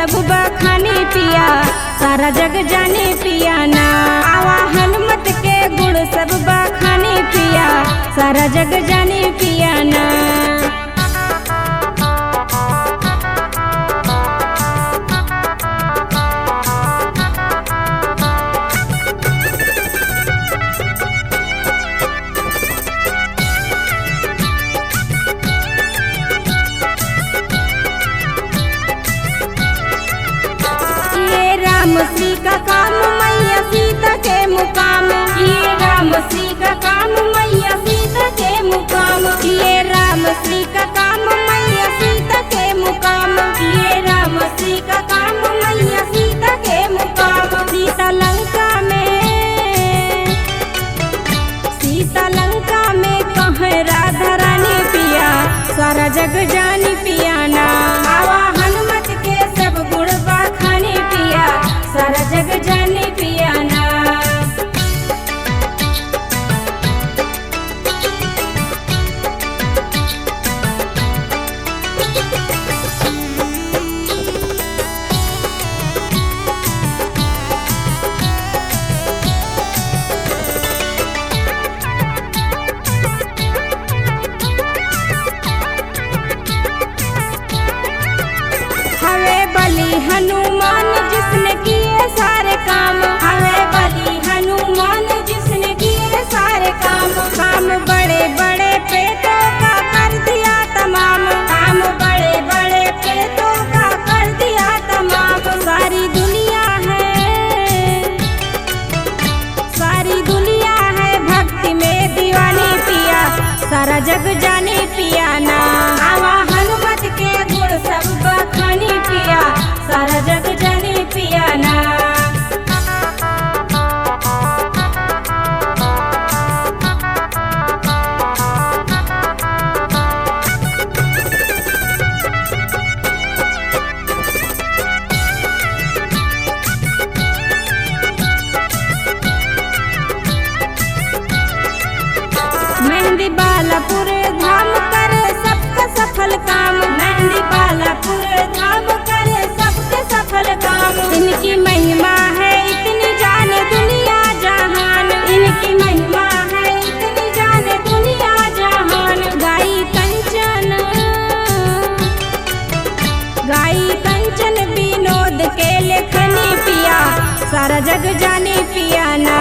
सब बखाने पिया, सारा जग जाने पिया ना। आवा हनुमत के गुण सब बखाने पिया, सारा जग जाने पिया ना। राम श्री का काम मैया सीता के मुकाम, ये राम श्री का काम मैया सीता के मुकाम, ये राम श्री का काम मैया सीता के मुकाम, ये राम श्री का काम मैया सीता के मुकाम। सीता लंका में कहे राधा रानी पिया, सारा जग जानी पिया ना। आवा हनुमत के सब गुण बखाने पिया, सारा जग जाने पिया ना। हवे बलि हनुमान जिसने किए सारे काम, हवे बलि हनुमान जिसने किए सारे काम। काम बड़े बड़े पेटों का कर दिया तमाम, काम बड़े बड़े पेटों का कर दिया तमाम। सारी दुनिया है भक्ति में दीवानी पिया, सारा जग जाने पिया ना। आवा हनुमत के गुण सब बखाने पिया, सारा जग जाने पिया ना। मेहंदी बालापुर धाम करे सबका सफल काम, मेहंदी बालापुर धाम करे सबके सफल काम। इनकी महिमा है इतनी जाने दुनिया जहान, इनकी महिमा है इतनी जाने दुनिया जहान। गाई कंचन विनोद के लेखनी पिया, सारा जग जाने पिया ना।